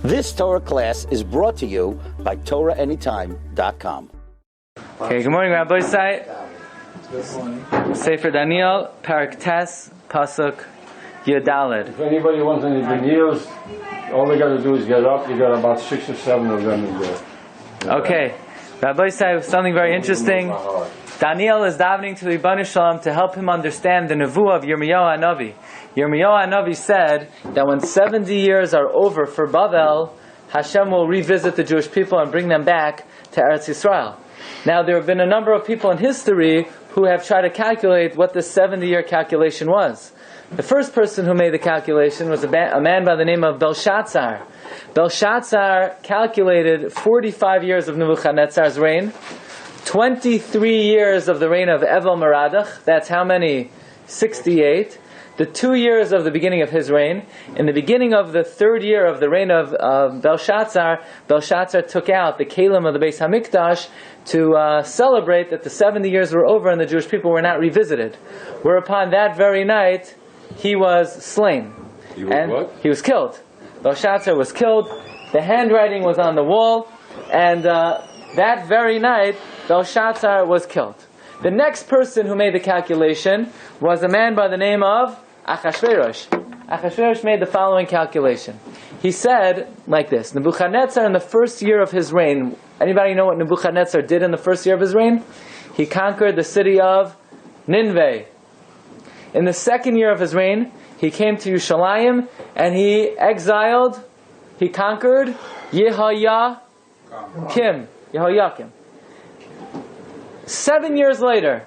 This Torah class is brought to you by TorahAnytime.com. Okay, good morning, Rabbi. Sefer Daniel, Perek Tes, Pasuk Yadalid. If anybody wants any veneers, all they got to do is get up. You got about 6 or 7 of them in there. Okay, Rabbi said something very interesting. Daniel is davening to the Ribono Shel Olam to help him understand the nevuah of Yirmiyahu HaNavi. Yirmiyahu HaNavi said that when 70 years are over for Bavel, Hashem will revisit the Jewish people and bring them back to Eretz Yisrael. Now, there have been a number of people in history who have tried to calculate what this 70-year calculation was. The first person who made the calculation was a man by the name of Belshazzar. Belshazzar calculated 45 years of Nebuchadnezzar's reign, 23 years of the reign of Evel Meradach. That's how many? 68. The 2 years of the beginning of his reign. In the beginning of the 3rd year of the reign of Belshazzar, Belshazzar took out the Kalim of the Beis Hamikdash to celebrate that the 70 years were over and the Jewish people were not revisited. Whereupon that very night, he was slain. He was killed. Belshazzar was killed. The handwriting was on the wall, and that very night, Belshazzar was killed. The next person who made the calculation was a man by the name of Achashverosh. Achashverosh made the following calculation. He said like this: Nebuchadnezzar in the first year of his reign, anybody know what Nebuchadnezzar did in the first year of his reign? He conquered the city of Nineveh. In the 2nd year of his reign, he came to Yerushalayim and he conquered Yehoiakim. 7 years later,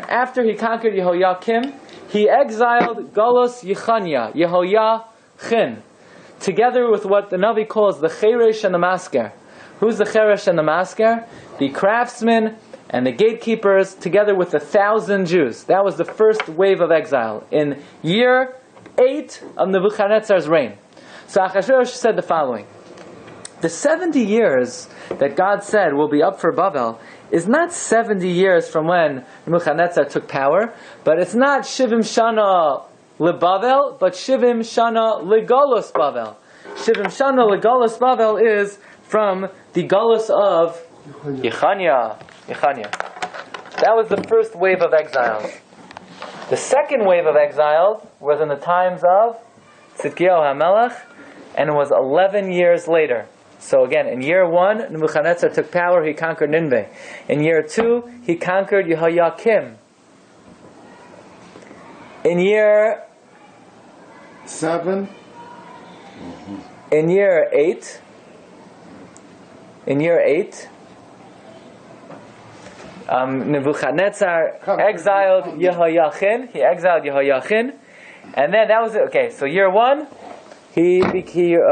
after he conquered Yehoiakim, he exiled Golos Yehoiachin, together with what the Navi calls the Cheresh and the Masker. Who's the Cheresh and the Masker? The craftsmen and the gatekeepers, together with 1,000 Jews. That was the first wave of exile in year 8 of Nebuchadnezzar's reign. So Achashverosh said the following: the 70 years that God said will be up for Bavel is not 70 years from when Nebuchadnezzar took power, but it's not Shivim Shana LeBavel, but Shivim Shana LeGolos Bavel. Shivim Shana LeGolos Bavel is from the Golos of Yechania. That was the first wave of exiles. The second wave of exiles was in the times of Tzidkiyahu HaMelech, and it was 11 years later. So again, in year 1, Nebuchadnezzar took power, he conquered Nineveh. In year 2, he conquered Yehoiakim. In year 7. In year 8, Nebuchadnezzar exiled Yehoiachin. He exiled Yehoiachin, and then that was it. Okay, so year 1, he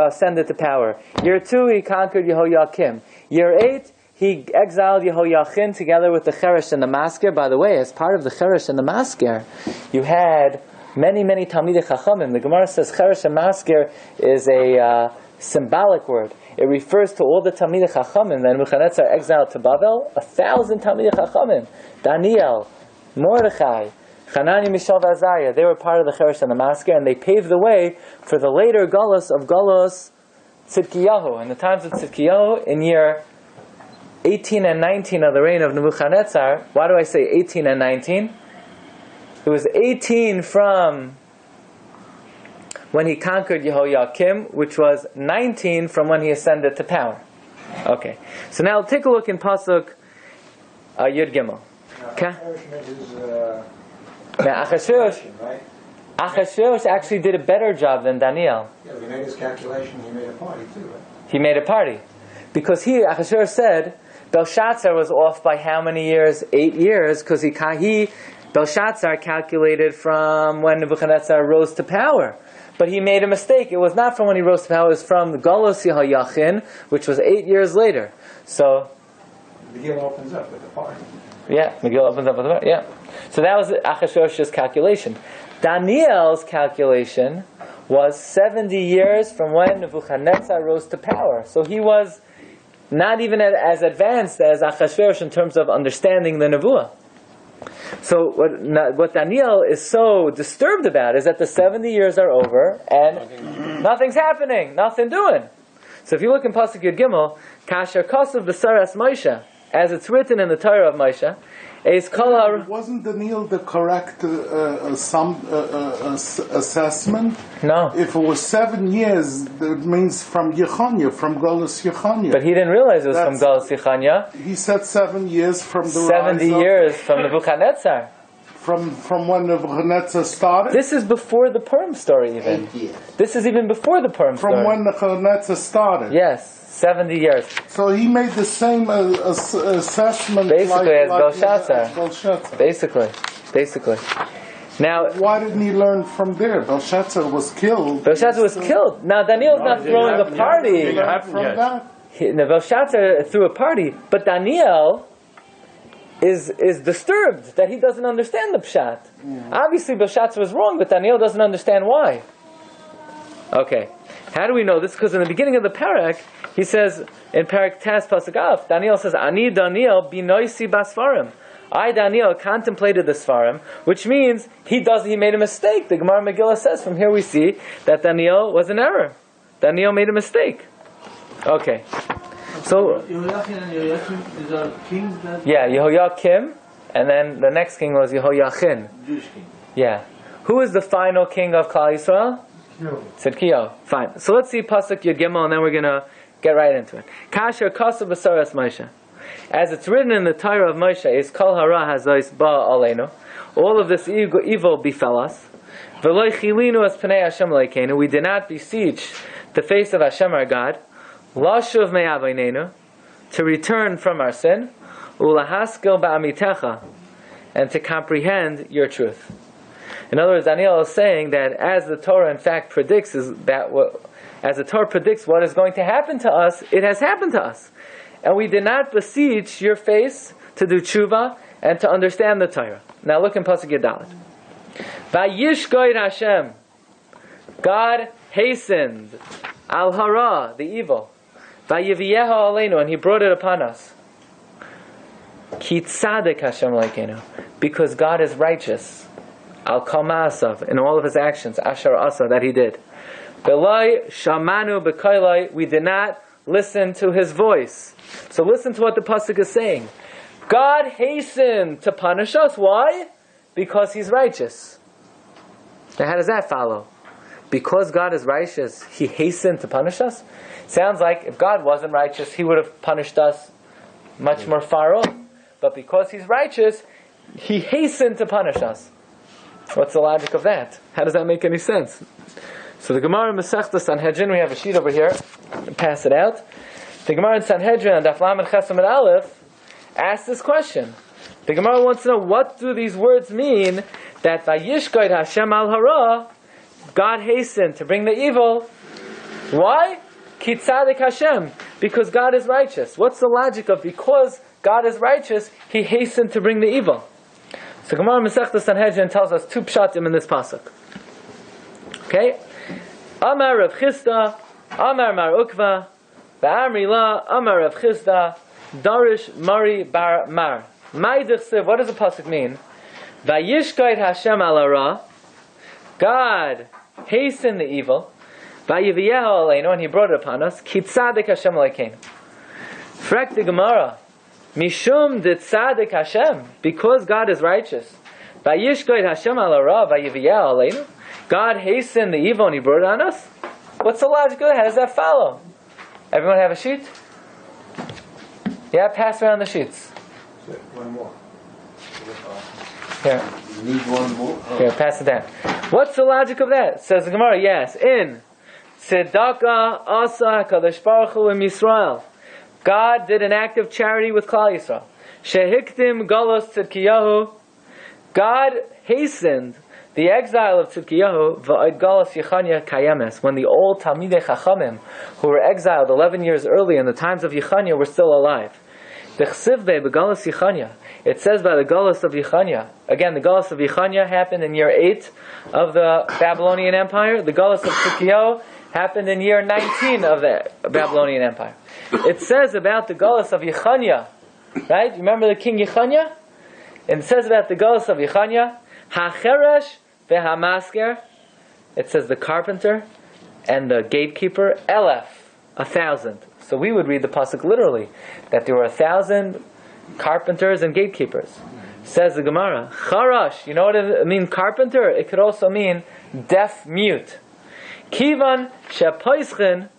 ascended to power. Year 2, he conquered Yehoiakim. Year 8, he exiled Yehoiachin together with the Cheresh and the Masker. By the way, as part of the Cheresh and the Masker, you had many Talmidei Chachamim. The Gemara says Cheresh and Masker is a symbolic word. It refers to all the Talmidei Chachamim that Nebuchadnezzar exiled to Bavel. 1,000 Talmidei Chachamim. Daniel, Mordechai, Hanani, Mishael, Azariah, they were part of the Cheresh and the Masker, and they paved the way for the later Golos of Golos Tzidkiyahu. In the times of Tzidkiyahu, in year 18 and 19 of the reign of Nebuchadnezzar. Why do I say 18 and 19? It was 18 from when he conquered Yehoiakim, which was 19 from when he ascended to power. Okay, so now take a look in Pasuk Yud Gimel. Okay. Now Achashverosh actually did a better job than Daniel. Yeah, he made his calculation, he made a party too, right? He made a party. Because Achashverosh said, Belshazzar was off by how many years? 8 years, because Belshazzar calculated from when Nebuchadnezzar rose to power. But he made a mistake. It was not from when he rose to power, it was from the Golos Yehoiachin, which was 8 years later. So Megillah opens up with the party. Yeah, Megillah opens up with the party, yeah. So that was Achashverosh's calculation. Daniel's calculation was 70 years from when Nebuchadnezzar rose to power. So he was not even as advanced as Achashverosh in terms of understanding the Nevuah. So what Daniel is so disturbed about is that the 70 years are over and nothing's happening, nothing doing. So if you look in Pasuk Yud Gimel, Kasher Kosav B'Saras Moshe, as it's written in the Torah of Moshe, is Kol Wasn't Daniel the correct assessment? No. If it was 7 years, that means from Yechanya, from Golus Yechanya. But he didn't realize it was from Galus Yichanya. He said 7 years from the 70 years from Nebuchadnezzar. From when Nebuchadnezzar started? This is before the Purim story even. This is even before the Purim story. From when Nebuchadnezzar started? Yes, 70 years. So he made the same assessment Basically as Belshazzar. Basically. Now, why didn't he learn from there? Belshazzar was killed. Belshazzar was killed. Now Daniel's not throwing a party. Belshazzar threw a party, but Daniel is disturbed that he doesn't understand the pshat. Obviously Belshazzar was wrong, but Daniel doesn't understand why. Okay, how do we know this? Because in the beginning of the Perek, he says in Perek Tes Pasuk Aleph, Daniel says, "Ani Daniel binoisi basfarim." I, Daniel, contemplated the Sfarim, which means he made a mistake. The Gemara Megillah says, from here we see that Daniel was in error. Daniel made a mistake. Okay. So, Yehoiachin and Yehoiakim, these are kings that... Yeah, Yehoiakim, and then the next king was Yehoiachin. Jewish king. Yeah. Who is the final king of Klal Yisrael? Tzidkiyahu. Fine. So let's see Pasuk Yud Gimel, and then we're going to get right into it. Kasher Kosav B'Saras Moshe. As it's written in the Torah of Moshe, is Kol Hara Hazois Ba Aleinu. All of this evil befell us. V'loi Chilinu as Pnei Hashem Leikeinu. We did not besiege the face of Hashem our God. Lashuv me'avaynenu, to return from our sin, ulahaskel ba'amitecha, and to comprehend your truth. In other words, Daniel is saying that as the Torah in fact predicts, as the Torah predicts what is going to happen to us, it has happened to us. And we did not besiege your face to do tshuva and to understand the Torah. Now look in Pasuk Yadalit. Vayishgoyed Hashem, God hastened al hara, the evil. Vayiviyeha aleinu, and He brought it upon us. Ki tzaddik Hashem leikeinu, because God is righteous. Al kol ma'asav, in all of His actions, asher asa, that He did. Belai shamanu b'kailai, we did not listen to His voice. So listen to what the pasuk is saying. God hastened to punish us. Why? Because He's righteous. Now how does that follow? Because God is righteous, He hastened to punish us? Sounds like if God wasn't righteous, He would have punished us much more far off. But because He's righteous, He hastened to punish us. What's the logic of that? How does that make any sense? So the Gemara in Masechta Sanhedrin, we have a sheet over here, pass it out. The Gemara in Sanhedrin, and Daf Lamed Ches Amud Aleph, asks this question. The Gemara wants to know, what do these words mean that Vayishgoyed Hashem al hara, God hastened to bring the evil? Why? Ki tzaddik Hashem, because God is righteous. What's the logic of because God is righteous, He hastened to bring the evil? So Gemara Masechta Sanhedrin tells us two pshatim in this pasuk. Okay? Amar Rav Chisda, Amar Mar Ukva, Ba'amri La, Amar Rav Chisda, Darish Mari Bar Mar. Ma'idich, what does the pasuk mean? Vayishgoyed Hashem al hara, God hastened the evil. Vayiviyeha aleinu, and He brought it upon us. Ki tzaddik Hashem leikeinu. Frek the Gemara, Mishum de tzaddik Hashem, because God is righteous. Vayishgoyed Hashem al hara, vayiviyeha aleinu. God hastened the evil and He brought it on us. What's the logic of that? How does that follow? Everyone have a sheet? Yeah, pass around the sheets. One more. Here. You need one more? Oh. Here, pass it down. What's the logic of that? Says the Gemara, yes. In Tzedakah Asa Kadosh Baruch Hu in Yisrael, God did an act of charity with Klal Yisrael. Shehiktim Galos Tzidkiyahu, God hastened the exile of Tzidkiyahu v'od Galos Yechanya Kayemes, when the old Talmidei Chachamim who were exiled 11 years early in the times of Yechanya were still alive. It says by the Galus of Yechanya. Again, the Galus of Yechanya happened in year 8 of the Babylonian Empire. The Galus of Tzidkiyahu happened in year 19 of the Babylonian Empire. It says about the Galus of Yechanya, right? You remember the king Yechanya? And it says about the Galus of Yechanya, Hacheresh veHamasker. It says the carpenter and the gatekeeper, Elef, 1,000. So we would read the pasuk literally, that there were 1,000 carpenters and gatekeepers. Says the Gemara, Charash. You know what it means? Carpenter. It could also mean deaf mute. Kivan shepoischen.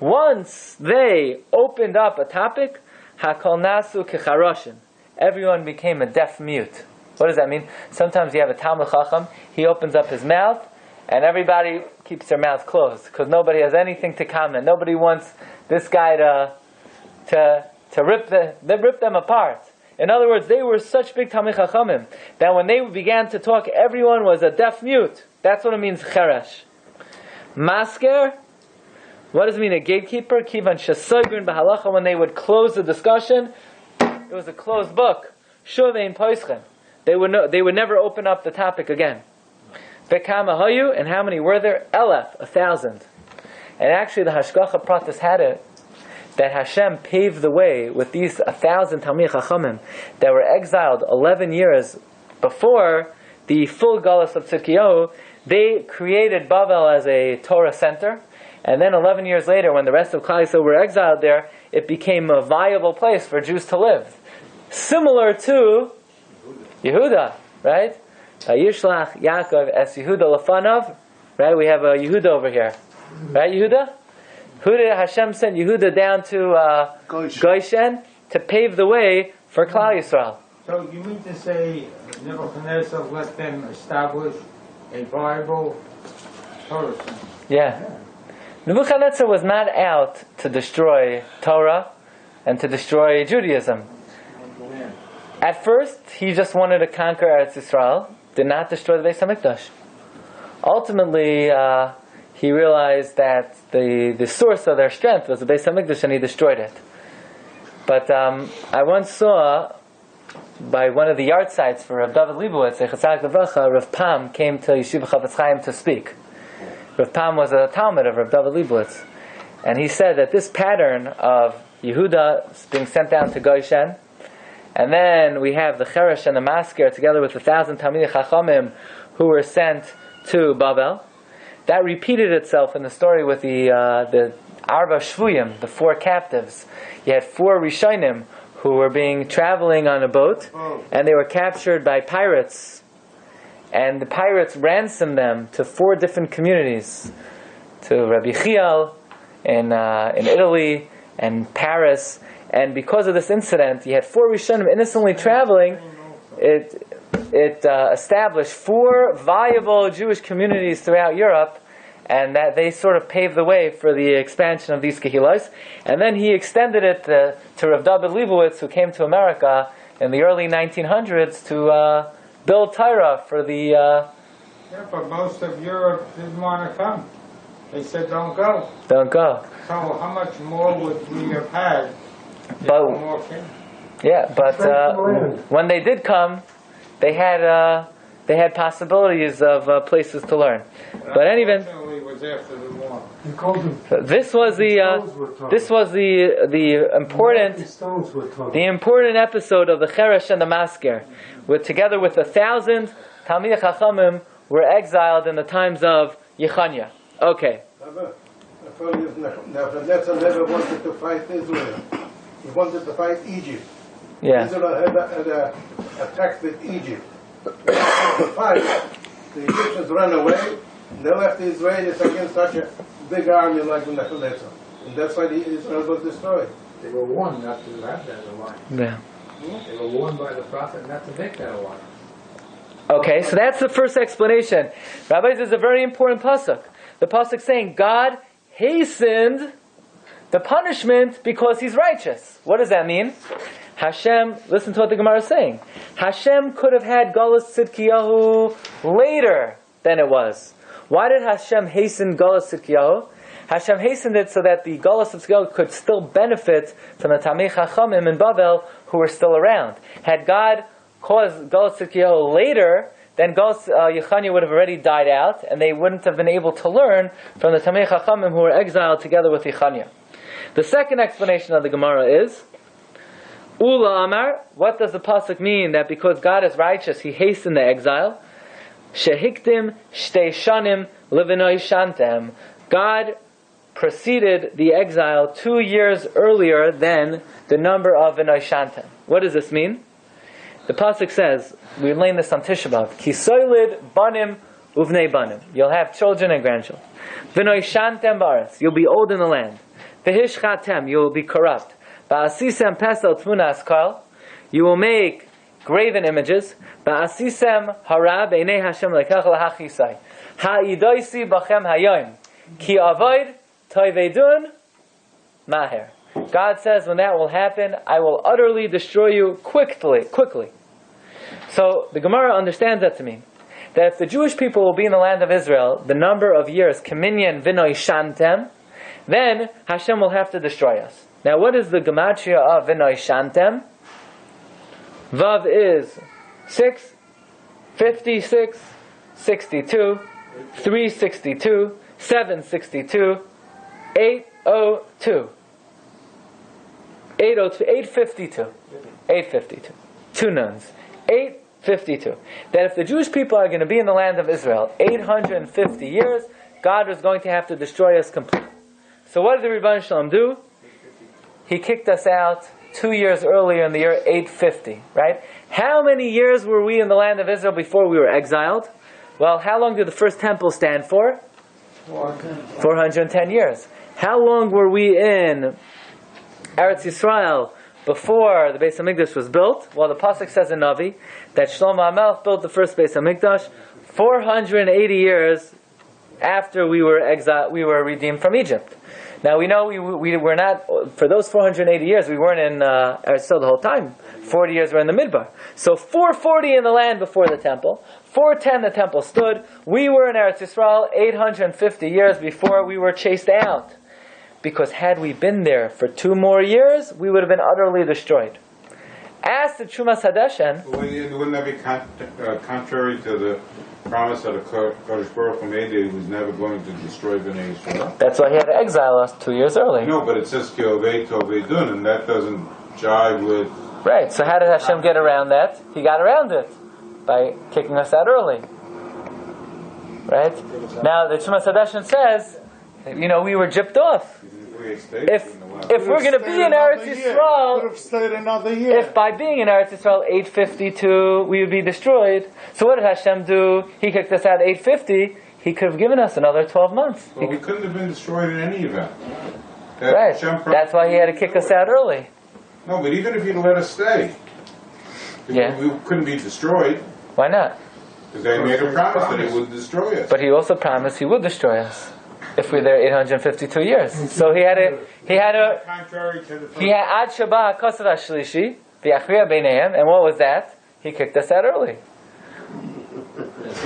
Once they opened up a topic, Hakol nasu kecharoshin. Everyone became a deaf mute. What does that mean? Sometimes you have a Talmud Chacham, he opens up his mouth, and everybody keeps their mouth closed, because nobody has anything to comment. Nobody wants this guy to rip them apart. In other words, they were such big Talmid Chachamim, that when they began to talk, everyone was a deaf mute. That's what it means, cheresh. Masker, what does it mean, a gatekeeper? Kivan shesoigrin b'halacha, when they would close the discussion, it was a closed book. Shuvein poischen. They would never open up the topic again. Bekama hayu, and how many were there? Elef, 1,000. And actually the Hashgacha Pratis had it, that Hashem paved the way with these 1,000 Talmid Chachamim that were exiled 11 years before the full Galus of Tzidkiyahu. They created Bavel as a Torah center, and then 11 years later, when the rest of Klal Yisrael were exiled there, it became a viable place for Jews to live. Similar to Yehuda, right? Yishlach Yaakov es Yehuda lefanav, right? We have a Yehuda over here, right? Yehuda. Who did Hashem send Yehuda down to Goshen to pave the way for Klal Yisrael? So you mean to say Nebuchadnezzar let them establish a viable Torah center? Yeah. Nebuchadnezzar was not out to destroy Torah and to destroy Judaism. At first, he just wanted to conquer Eretz Yisrael, did not destroy the Beis HaMikdash. Ultimately, he realized that the source of their strength was the Beis HaMikdash, and he destroyed it. But I once saw, by one of the yard sites for Rav David Leibowitz, Rav Pam came to Yeshiva Chavetz Chaim to speak. Rav Pam was a Talmud of Rav David Leibowitz, and he said that this pattern of Yehuda being sent down to Goshen, and then we have the Cheresh and the Masker together with 1,000 Talmidei Chachamim who were sent to Babel. That repeated itself in the story with the Arba Shvuyim, the 4 captives. You had 4 Rishonim who were traveling on a boat, and they were captured by pirates. And the pirates ransomed them to 4 different communities, to Rabbi Chial in Italy and Paris. And because of this incident, you had 4 Rishonim innocently traveling. It established 4 viable Jewish communities throughout Europe, and that they sort of paved the way for the expansion of these kehilos. And then he extended it to Rav David Leibowitz, who came to America in the early 1900s to build Torah for the... Yeah, but most of Europe didn't want to come. They said, don't go. Don't go. So how much more would we have had if But, more came? yeah, but when they did come, they had possibilities of places to learn. But anyway, Unfortunately, it was after the war. this was the important episode of the Cheresh and the Masker, together with 1,000 Talmidei Chachamim were exiled in the times of Yechanya. Okay. Nebuchadnezzar never wanted to fight Israel. He wanted to fight Egypt. Yeah. Israel had attacked with Egypt. The fight, the Egyptians ran away, and they left the Israelis against such a big army like Nebuchadnezzar. And that's why Israel was destroyed. They were warned not to have that alliance. Yeah. They were warned by the prophet not to make that alliance. Okay, so that's the first explanation. Rabbis, this is a very important pasuk. The pasuk saying God hastened the punishment because He's righteous. What does that mean? Hashem, listen to what the Gemara is saying. Hashem could have had Galus Tzidkiyahu later than it was. Why did Hashem hasten Galus Tzidkiyahu? Hashem hastened it so that the Galus of Tzidkiyahu could still benefit from the Talmidei Chachamim in Babel who were still around. Had God caused Galus Tzidkiyahu later, then Galus Yechanya would have already died out, and they wouldn't have been able to learn from the Talmidei Chachamim who were exiled together with Yechanya. The second explanation of the Gemara is, Ula Amar, what does the pasuk mean that because God is righteous, He hastened the exile? Shehiktim shtei shanim levinoi shantem. God preceded the exile 2 years earlier than the number of vinoi shantem. What does this mean? The pasuk says, we learned this on Tisha B'Av, Kisoylid banim uvnei banim. You'll have children and grandchildren. Vinoi shantem ba'aretz. You'll be old in the land. V'hish chatem. You will be corrupt. Ba'asisem pesel tmuna askal. You will make graven images. Ba'asisem hara b'nei Hashem lekach lahachisai. Ha'idoisi b'chem hayoim. Ki avoid toivedun maher. God says when that will happen, I will utterly destroy you quickly. So the Gemara understands that to mean that if the Jewish people will be in the land of Israel, the number of years, Keminyan Vinoi Shantem, then Hashem will have to destroy us. Now what is the gematria of Vinoi Shantem? Vav is 6, 56, 62, 362, 762, 802. 852. 852. 2 nuns. 852. That if the Jewish people are going to be in the land of Israel 850 years, God is going to have to destroy us completely. So what did the Rebbeinu Shalom do? He kicked us out 2 years earlier in the year 850, right? How many years were we in the land of Israel before we were exiled? Well, how long did the first temple stand for? 410 years. How long were we in Eretz Yisrael before the Beis HaMikdash was built? Well, the pasuk says in Navi that Shlomo HaMelech built the first Beis HaMikdash 480 years after we were redeemed from Egypt. Now we know we were not, for those 480 years, we weren't in Eretz Yisrael the whole time. 40 years were in the Midbar. So 440 in the land before the temple, 410 the temple stood. We were in Eretz Yisrael 850 years before we were chased out. Because had we been there for 2 more years, we would have been utterly destroyed. As to Chumash Hadeshen, wouldn't that be contrary to the promise that Kodesh Baruch Hu made that He was never going to destroy Bnei Yisrael? That's why He had to exile us 2 years early. No, but it says Ki ovei tovedun, and that doesn't jive with. Right. So how did Hashem get around that? He got around it by kicking us out early. Right. Now the Chumash Hadeshen says, we were gypped off. If we're going to be in Eretz Yisrael, if by being in Eretz Yisrael 852 we would be destroyed, so what did Hashem do? He kicked us out 850. He could have given us another 12 months. Well, we couldn't have been destroyed in any event. Right. That's why He had to kick us out early. No, but even if He'd let us stay, we couldn't be destroyed. Why not? Because they made a promise that He would destroy us. But He also promised He would destroy us if we're there 852 years. So he had ad Shabbat Kosav HaShlishi V'Yachriya Beinehem, and what was that? He kicked us out early.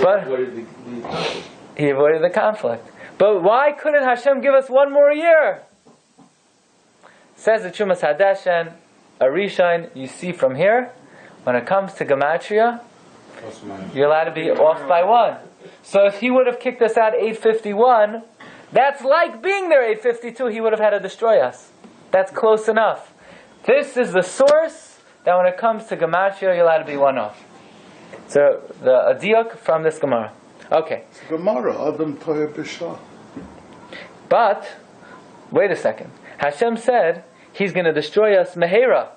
But He avoided the conflict. But why couldn't Hashem give us 1 more year? Says the Chumash Hadeshen, a Rishon, you see from here, when it comes to Gematria, you're allowed to be off by 1. So if He would have kicked us out 851, that's like being there 852, He would have had to destroy us. That's close enough. This is the source that when it comes to Gematria, you're allowed to be 1 off. So the diuk from this Gemara. Okay. Gemara, Adam Toya B'Shah. But, wait a second. Hashem said He's going to destroy us Mehera.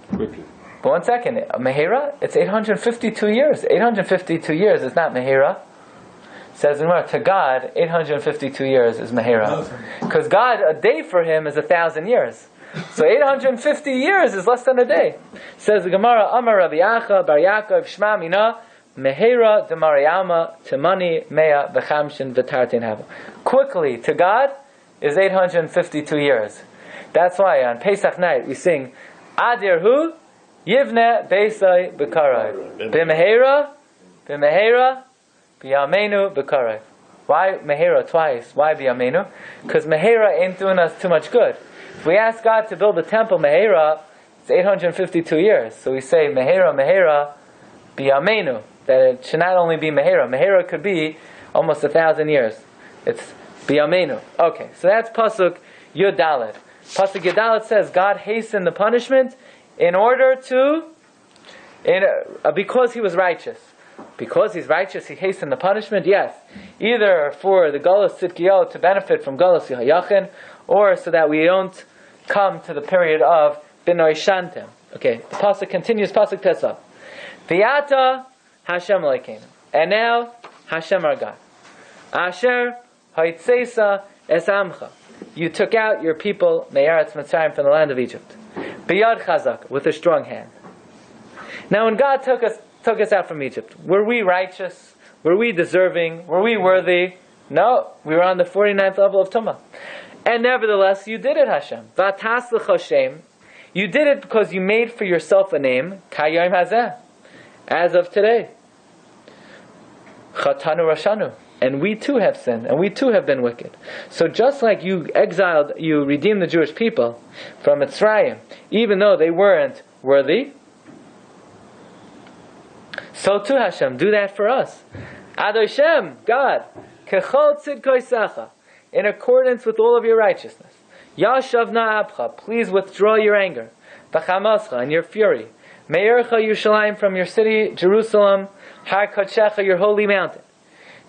Quickly. But 1 second. Mehera? It's 852 years. 852 years is not Mehera. Says in Gemara, to God, 852 years is Mehera. Because God, a day for Him is 1,000 years. So 850 years is less than a day. Says the Gemara, Amar Rabbi Acha Bar Yaakov Shma Mina Mehera de Mariama Timani Mea V'Chamshin V'Tartin Hava. Quickly, to God, is 852 years. That's why on Pesach night we sing Adir Hu Yivne Beisai B'Karai B'Mehera B'Yamenu B'Karai. Why Mehera twice? Why B'Yamenu? Because Mehera ain't doing us too much good. If we ask God to build a temple Mehera, it's 852 years. So we say Mehera B'Yamenu. That it should not only be Mehera. Mehera could be almost 1,000 years. It's B'Yamenu. Okay, so that's Pasuk Yud Dalet. Pasuk Gedalit says God hastened the punishment in order to, because he was righteous. Because he's righteous, he hastened the punishment, yes. Either for the Galus Tzidkiyahu to benefit from Galus Yahayachin, or so that we don't come to the period of B'nai Shantem. Okay, the Pasuk continues, Pasuk Tesav. V'yata Hashem Elokeinu. And now, Hashem our God. Asher Haitzesa Es Amcha. You took out your people, Me'eretz Mitzrayim, from the land of Egypt. B'yad Chazak, with a strong hand. Now when God took us out from Egypt, were we righteous? Were we deserving? Were we worthy? No, we were on the 49th level of Tumah. And nevertheless, you did it, Hashem. V'atas l'chashem. You did it because you made for yourself a name, Kayom Hazeh, as of today. Chatanu Rashanu. And we too have sinned, and we too have been wicked. So just like you redeemed the Jewish people from Mitzrayim, even though they weren't worthy, so too Hashem, do that for us. Adoshem, God, kechol tzidkoisecha, in accordance with all of your righteousness. Yashavna abcha, please withdraw your anger. V'chamascha, and your fury. Me'ercha Yerushalayim, from your city, Jerusalem, Har Kodshecha, your holy mountain.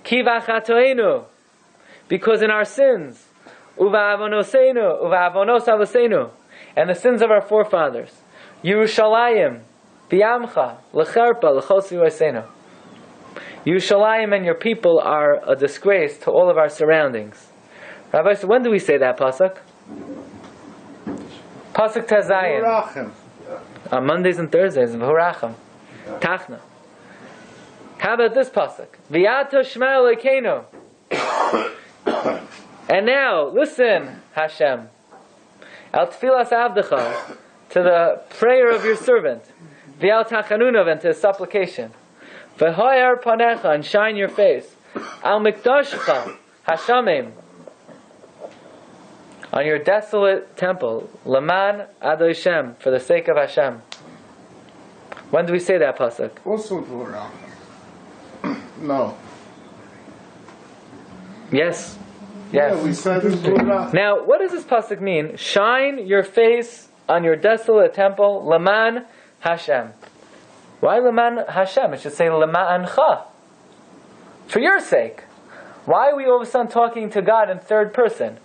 Ki v'achatoenu, because in our sins, uva'avonoseinu, uva'avonos avosenu, and the sins of our forefathers, Yerushalayim, V'yamcha, l'cherpa, l'chosi v'asenu. Yerushalayim and your people are a disgrace to all of our surroundings. Rabbi, so when do we say that pasuk? Pasuk Tezayin. On Mondays and Thursdays, V'hurachim. Tachna. How about this pasuk? V'yato shema Elokeinu. And now, listen, Hashem. Al tfilas avdecha, to the prayer of your servant. V'al tachanunav, and to his supplication. V'hoyer panecha, and shine your face. Al mikdashcha, Hashamim, on your desolate temple. Laman Adoi Shem, for the sake of Hashem. When do we say that pasuk? Also Torah. No. Yes. Yeah, we said it Torah. Now, what does this pasuk mean? Shine your face on your desolate temple, Laman Hashem. Why Laman Hashem? It should say Lama'ancha. For your sake. Why are we all of a sudden talking to God in third person?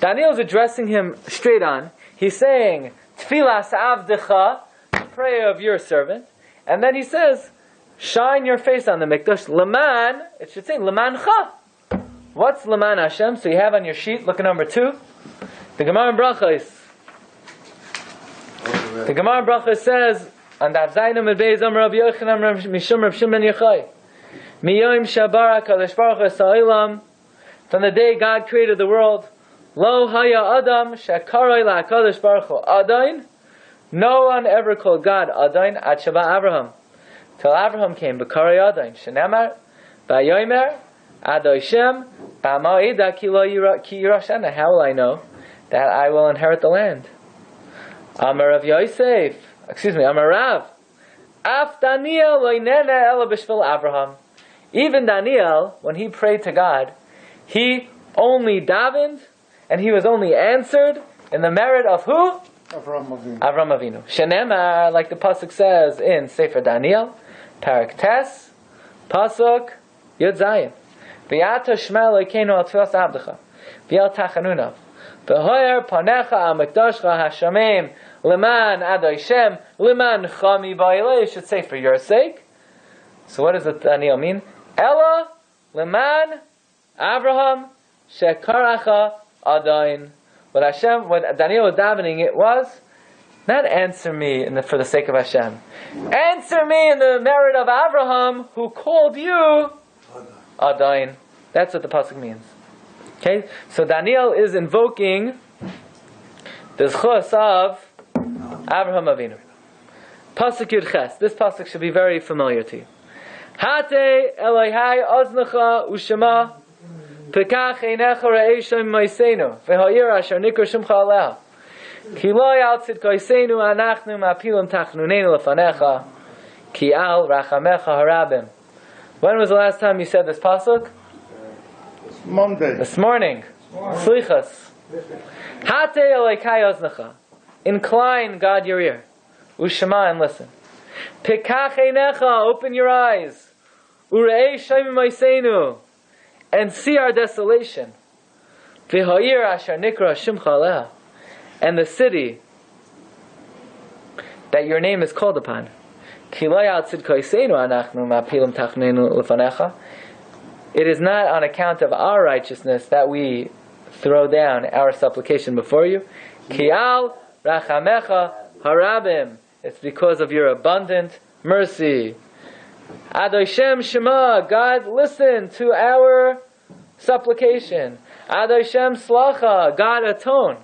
Daniel is addressing him straight on. He's saying, Tfilas avdecha, the prayer of your servant. And then he says, shine your face on the mikdash. Laman, it should say Lamancha. What's Laman Hashem? So you have on your sheet, look at number 2. The Gemara in Brachos. The Gemara in Brachos says, on Daf Zayin and Beis Amar Rabbi Yochanan Mishum Rav Shimon Yochai, Miyom Shabara Kadosh Baruch Hu Sa'ilam, from the day God created the world, Lo Haya Adam Shekaroi La Kadosh Baruch Hu Adain. No one ever called God Adain Ad Sheba Abraham, till Abraham came. B'Karoi Adain Shenemar Ba'Yomer Adoi Shem Ba'Ma'ida Ki Lo Yirashana. How will I know that I will inherit the land? Amar Rav Yosef. Amar Rav. Af Daniel lo'inene ela b'shvil Abraham. Even Daniel, when he prayed to God, he only davened, and he was only answered in the merit of who? Avram Avinu. Avram Avinu. Shenemar, like the pasuk says in Sefer Daniel, Perek Tes, pasuk Yud Zayin. V'yata shema Elokeinu al tfilas abdecha, v'yal tachanunav, v'hoyer panecha al mikdashcha hashamim, Leman Adoi Shem, Leman Chami Ba'ilei, it should say for your sake. So what does the Daniel mean? Ella, Leman, Abraham, Shekaracha, Adain. What Daniel was davening, it was, not answer me for the sake of Hashem. Answer me in the merit of Abraham, who called you Adain. That's what the pasuk means. Okay? So Daniel is invoking the zchus of Abraham Avinu. Pasuk Yud Ches. This pasuk should be very familiar to you. Hate Elohai Oznacha Ushema Pekach Einecha Re'eshim Moiseinu V'ha'ir Asher Nikra Shimcha Aleha Ki lo Yal Tzidkoiseinu Anachnu Ma'apilum Tachnuneinu Lefanecha Ki Al Rachamecha Harabim. When was the last time you said this pasuk? Monday. This morning. Slichas. Hate Elokai oznacha. Incline, God, your ear. Ushema, and listen. Pikach einecha, open your eyes. Urei shaimim ma'aseinu, and see our desolation. V'ha'ir asher nikra shimcha aleha, and the city that your name is called upon. Ki lo ya'al tzidkoiseinu anachnu ma'apilim tachneinu lefanecha. It is not on account of our righteousness that we throw down our supplication before you. Ki al rachamecha harabim. It's because of your abundant mercy. Adoshem Shema, God, listen to our supplication. Adoshem Slacha, God, atone.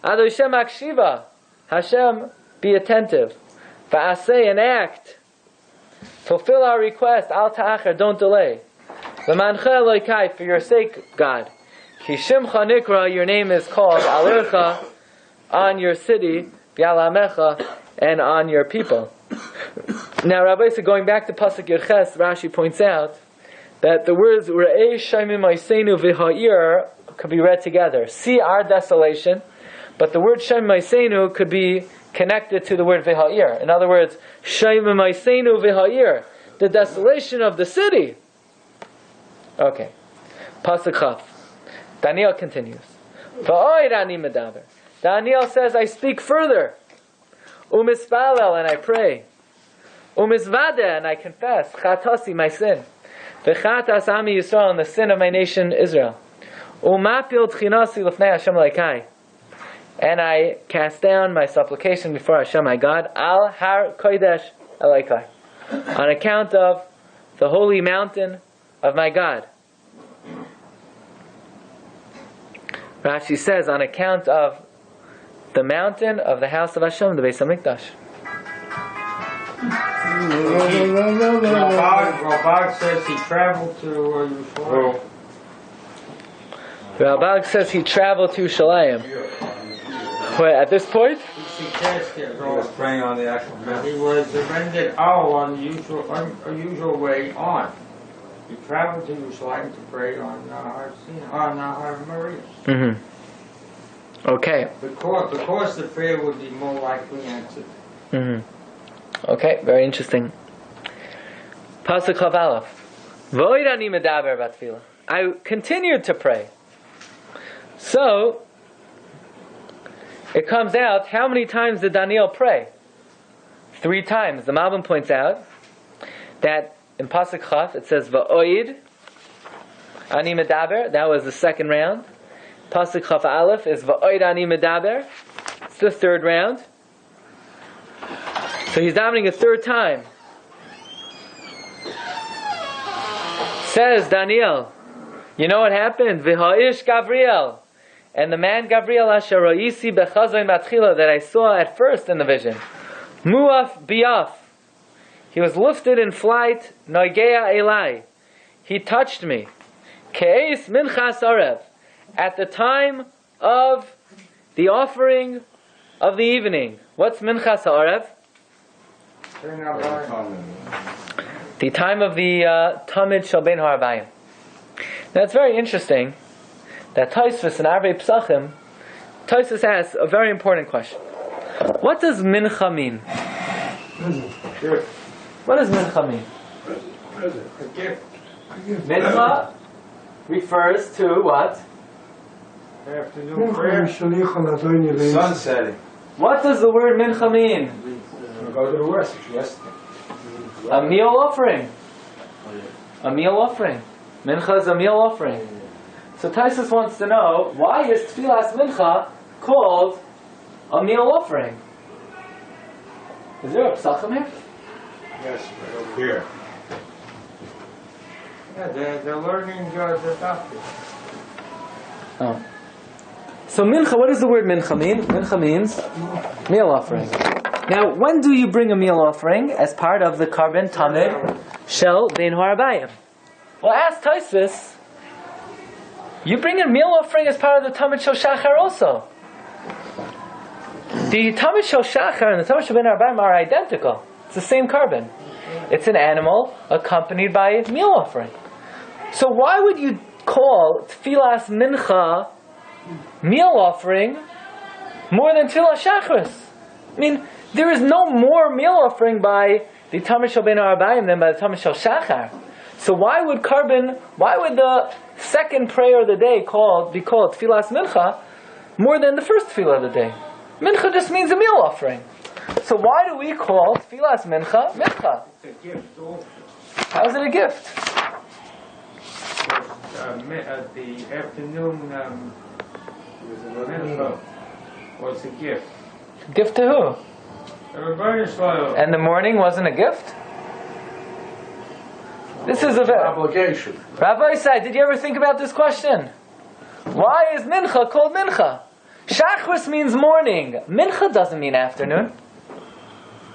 Adoshem Akshiva, Hashem, be attentive. Va'aseh, and act. Fulfill our request. Al ta'acher, don't delay. L'mancha Elokai, for your sake, God. Ki Shimcha Nikra, your name is called. Alecha, on your city. V'alamecha, and on your people. Now, Rabbi said, going back to Pasuk Yerches, Rashi points out that the words Re'ei Shaimim Ma'aseinu V'ha'ir could be read together. See our desolation, but the word Shaimim Ma'aseinu could be connected to the word V'ha'ir. In other words, Shaimim Ma'aseinu V'ha'ir, the desolation of the city. Okay. Pasuk Chaf. Daniel continues. V'oid ani medaber. Daniel says, I speak further. Umispalel, and I pray. Umisvade, and I confess. Chatasi, my sin. V'chatas ami Yisrael, and the sin of my nation Israel. Umapil tchinasi l'fnei Hashem Elokai, and I cast down my supplication before Hashem my God. Al har kodesh Elokai, on account of the holy mountain of my God. Rashi says, on account of the mountain of the house of Hashem, the Beis HaMikdash. Rabbi says he traveled to Yerushalayim. Rabbi says he traveled to Yerushalayim. Wait, at this point? He suggested He was praying on the actual mountain. he was rendered on the unusual way on. He traveled to Yerushalayim to pray on Har Maria. Mm-hmm. Okay. Because the prayer would be more likely answered. Mm-hmm. Okay, very interesting. Pasuk Chav Aleph. V'oid ani medaber b'tefillah. I continued to pray. So, it comes out, how many times did Daniel pray? 3 times. The Malbim points out that in Pasuk Chav it says V'oid ani medaber. That was the second round. Pasuk Chav Aleph is V'oid ani medaber. It's the 3rd round. So he's davening a 3rd time. Says Daniel, you know what happened? V'ha'ish Gabriel, and the man Gabriel asher ra'isi bechazon matchila, that I saw at first in the vision. Muaf biaf, he was lifted in flight. Noigea elai, he touched me. Ke'es minchas arev, at the time of the offering of the evening. What's minchas arev? The time of the Tamid Shel Ben Harabayim. Now it's very interesting that Tosfos in Arvei Psachim, Tosfos asks a very important question. What does mincha mean? What does mincha mean? Mincha refers to what? Afternoon prayer. Sun setting. What does the word mincha mean? Go to the west. A meal offering. A meal offering. Mincha is a meal offering. So Taisus wants to know, why is Tfilas Mincha called a meal offering? Is there a psachim here? Yes, right over here. Yeah, they're learning the doctrine. Oh. So mincha, what does the word mincha mean? Mincha means meal offering. Now, when do you bring a meal offering? As part of the Karban Tamid Shel Ben Harabayim. Well, ask Tosfos, you bring a meal offering as part of the Tamid Shel Shachar also. The Tamid Shel Shachar and the Tamid Shel Ben Harabayim are identical. It's the same Karban. It's an animal accompanied by a meal offering. So why would you call Tfilas Mincha meal offering more than Tefillah Shachris. I mean, there is no more meal offering by the Tamid Shel Bein Ha'arbayim than by the Tamid Shel Shachar. So why would the second prayer of the day be called Tfilas Mincha more than the first Tefillah of the day? Mincha just means a meal offering. So why do we call Tfilas Mincha Mincha? It's a gift also. How is it a gift? The afternoon mincha was a gift. Gift to who? Everybody saw And the morning wasn't a gift? This is a Obligation. Rabbi said, did you ever think about this question? Why is Mincha called Mincha? Shachris means morning. Mincha doesn't mean afternoon.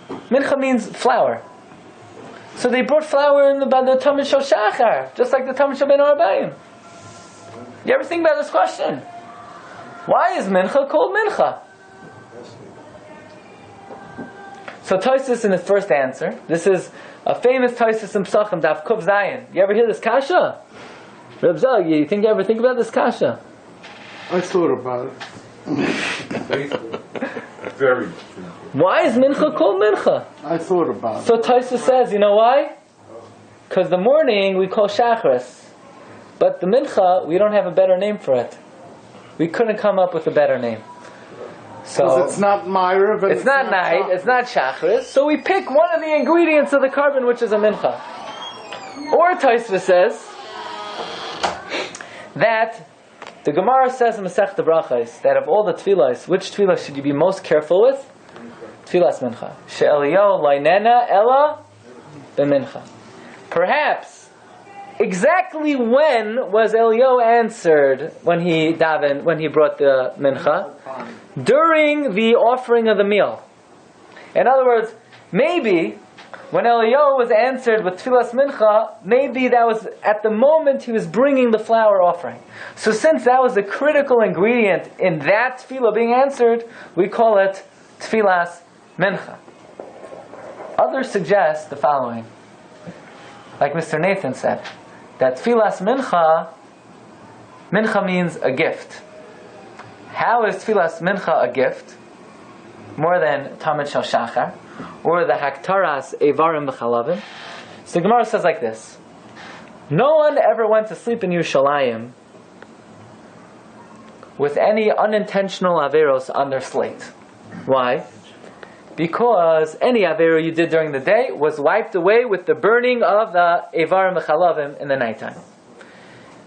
Mincha means flour. So they brought flour in the Tamid Shel Shachar, just like the Tamid Shel Bein Ha'arbayim. You ever think about this question? Why is Mincha called Mincha? So Tosfos in his first answer, this is a famous Tosfos in Pesachim, Daf Kuf Zayin. You ever hear this kasha? Reb Zog, you ever think about this kasha? I thought about it. Very. Why is Mincha called Mincha? I thought about it. So Tosfos says, you know why? Because the morning we call Shachris, but the Mincha, we don't have a better name for it. We couldn't come up with a better name. So Because it's not Myrav and it's not night, it's not Shachris, so we pick one of the ingredients of the carbon, which is a Mincha. Or Tosfos says that the Gemara says in Masechta Brachos that of all the tefillas, which tefillah should you be most careful with? Tefillas Mincha. She'eliyahu lainena ella b'mincha. Perhaps, exactly when was Eliyahu answered when he brought the Mincha? During the offering of the meal. In other words, maybe when Eliyahu was answered with Tfilas Mincha, maybe that was at the moment he was bringing the flour offering. So since that was the critical ingredient in that tefillah being answered, we call it Tfilas Mincha. Others suggest the following. Like Mr. Nathan said, that Tfilas Mincha means a gift. How is Tfilas Mincha a gift? More than Tamid Shel Shachar, or the Haktaras Eivarim B'chalavim. So the Gemara says like this: no one ever went to sleep in Yerushalayim with any unintentional averos on their slate. Why? Because any avero you did during the day was wiped away with the burning of the Eivarim B'chalavim in the nighttime.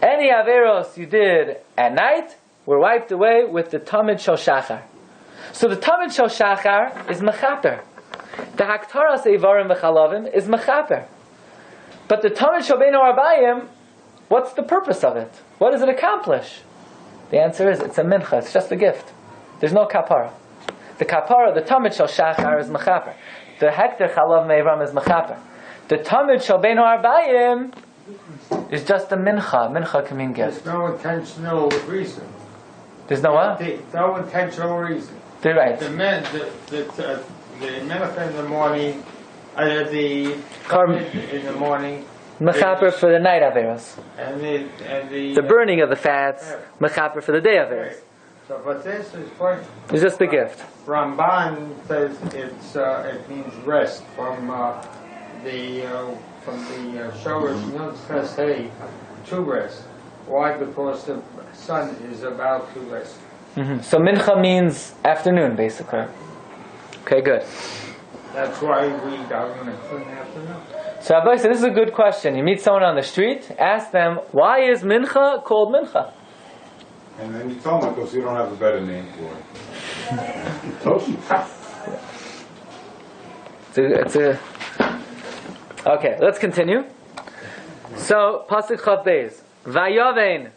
Any averos you did at night were wiped away with the Tamid Shel Shachar. So the Tamid Shel Shachar is mechaper. The Haktaras Eivarim V'chalavim is mechaper. But the Tamid Shel Bein Ha'arbayim, what's the purpose of it? What does it accomplish? The answer is it's a mincha. It's just a gift. There's no kapara. The kapara, the Tamid Shel Shachar is mechaper. The Hekter Chalav Me'ivram is mechaper. The Tamid Shel Bein Ha'arbayim is just a mincha. Mincha can mean gift. There's no intentional reason. There's no what? No intentional reason. They're right. The mincha in the morning, the Carbon in the morning, mechaper for the night averos. and The burning of the fats, mechaper for the day averos. So, but this is what It's just the gift. Ramban says it means rest from the showers. Not says hey to rest. Why? Because the sun is about to rest. Mm-hmm. So mincha means afternoon, basically. Okay, good. That's why we daven in the afternoon. So Rabbi said, this is a good question. You meet someone on the street, ask them, why is mincha called mincha? And then you tell them because you don't have a better name for it. Okay, let's continue. So, Pasuk Chav Beis. Vayavein.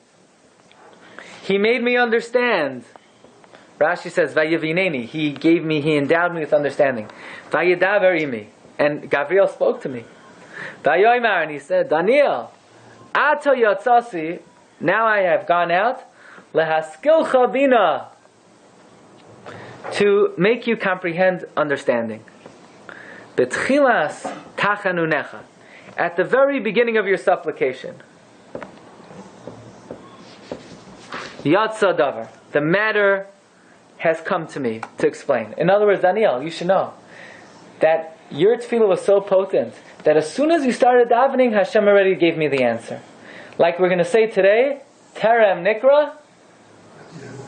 He made me understand. Rashi says, Vayavineni. He endowed me with understanding. Vayadaber imi. And Gabriel spoke to me. Vayoymar, and he said, Daniel, Ato yatzasi, now I have gone out, lehaskilcha bina, to make you comprehend understanding. Betchilas tachanunecha, at the very beginning of your supplication. Yatsa davar. the matter has come to me to explain. In other words, Daniel, you should know that your tefillah was so potent that as soon as you started davening, Hashem already gave me the answer. Like we're going to say today, Terem Nikra,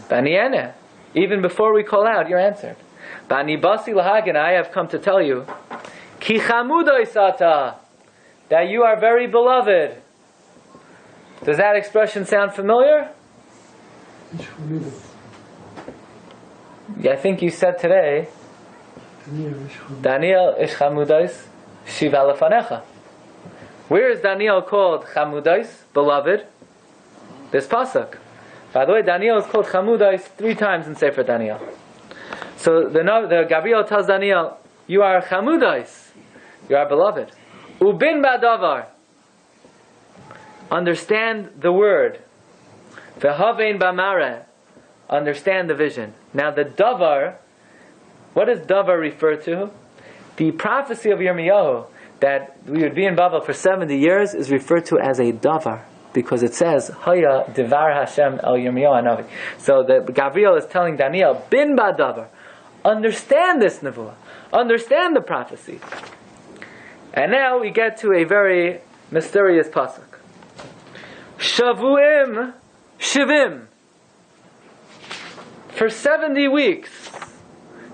Baniene. Even before we call out, you're answered. Bani Basi Lahagan, I have come to tell you, Ki Chamudai Sata, that you are very beloved. Does that expression sound familiar? Yeah, I think you said today, Daniel ish chamudais shiva lefanecha. Where is Daniel called chamudais, beloved? This pasuk. By the way, Daniel is called chamudais 3 times in Sefer Daniel. So the Gabriel tells Daniel, you are chamudais, you are beloved. Ubin badavar, understand the word. Vehavein bamare, understand the vision. Now the davar, what does davar refer to? The prophecy of Yirmiyahu that we would be in Babel for 70 years is referred to as a davar, because it says Haya Devar Hashem El Yirmiyahu Hanavi. So the Gabriel is telling Daniel, Bin ba davar, understand this nevuah, understand the prophecy. And now we get to a very mysterious pasuk. Shavuim Shivim. For 70 weeks,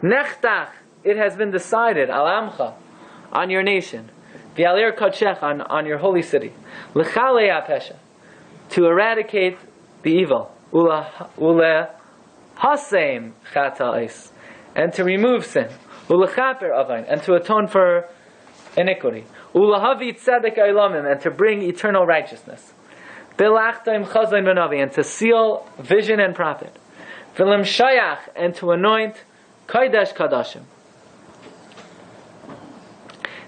Nechtach, it has been decided, Al Amcha, on your nation, V'alir Kodshech, on your holy city, L'chalei HaPesha, to eradicate the evil, Ule Haseim Chata'is, and to remove sin, Ulechaper Avain, and to atone for iniquity, Ulehavi Tzedek Eilamim, and to bring eternal righteousness, Bilachtaim Chazain V'navi, and to seal vision and prophet, V'lim Shayach, and to anoint Kodesh Kadashim.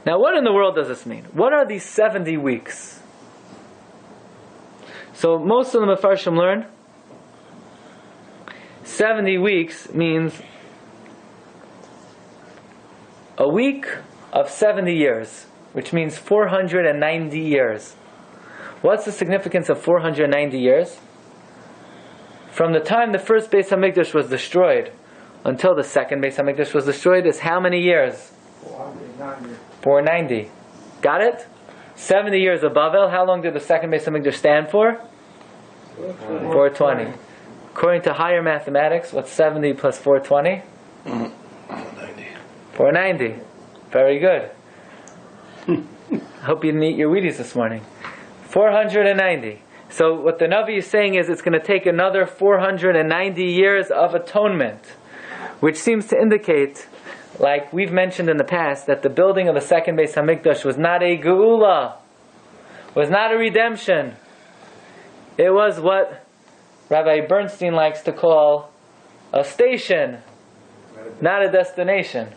Now, what in the world does this mean? What are these 70 weeks? So, most of the Mefarshim learn 70 weeks means a week of 70 years, which means 490 years. What's the significance of 490 years? From the time the first Beis HaMikdash was destroyed until the second Beis HaMikdash was destroyed is how many years? 490. Got it? 70 years of Bavel. How long did the second Beis HaMikdash stand for? 420. According to higher mathematics, what's 70 plus 420? 490. Very good. I hope you didn't eat your Wheaties this morning. 490. So what the Navi is saying is it's going to take another 490 years of atonement, which seems to indicate, like we've mentioned in the past, that the building of the second Beis HaMikdash was not a geula, was not a redemption. It was what Rabbi Bernstein likes to call a station, not a destination.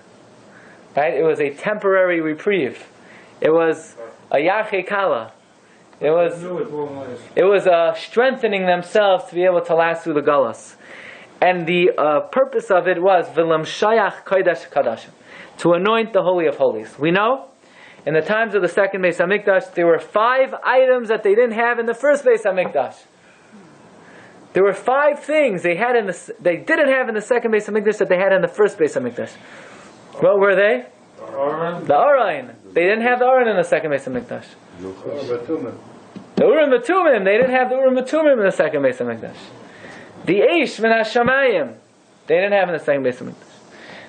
Right? It was a temporary reprieve. It was a yache kala. It was strengthening themselves to be able to last through the galus. And the purpose of it was V'lam Shayach Kodesh Kadashim, to anoint the Holy of Holies. We know, in the times of the second Beis HaMikdash, there were 5 items that they didn't have in the first Beis HaMikdash. There were 5 things they didn't have in the second Beis HaMikdash that they had in the first Beis HaMikdash. What were they? The Arayin. They didn't have the Arayin in the second Beis HaMikdash. The Urim V'Tumim. They didn't have the Urim V'Tumim in the second Beis HaMikdash. The Eish Min HaShamayim. They didn't have in the second Beis HaMikdash.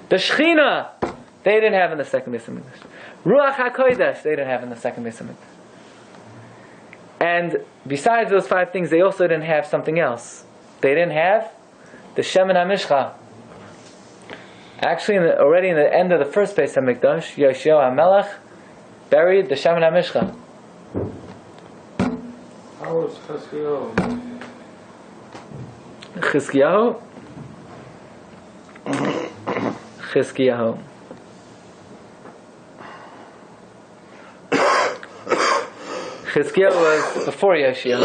The Shechina. They didn't have in the second Beis HaMikdash. Ruach HaKodesh. They didn't have in the second Beis HaMikdash. And besides those 5 things, they also didn't have something else. They didn't have the Shemin HaMishcha. Actually, already in the end of the first Beis HaMikdash, Yoshio HaMelech buried the Shemin HaMishcha. How was Chizkiyahu? Chizkiyahu. Chizkiyahu was before Yoshio.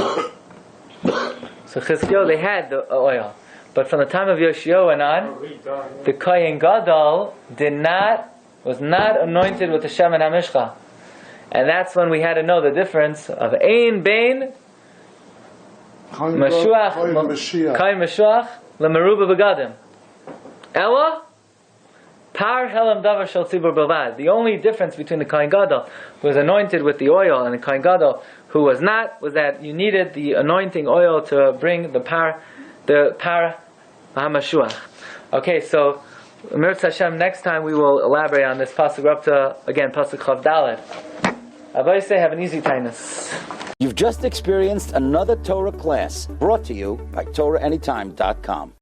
So Chizkiyahu, they had the oil. But from the time of Yoshio and on, the Kohen Gadol was not anointed with the Shemin HaMishcha. And that's when we had to know the difference of Ein Bein Kohen Mashiach L'meruba begadim. Ella, par helam davar shel tzibur belvad. The only difference between the Kohen Gadol who was anointed with the oil and the Kohen Gadol who was not was that you needed the anointing oil to bring the par HaMashuach. Okay, so Mirz Hashem, next time we will elaborate on this pasuk. We're up to again pasuk Chav Daled. Rabbi say, have an easy tinus. You've just experienced another Torah class brought to you by TorahAnytime.com.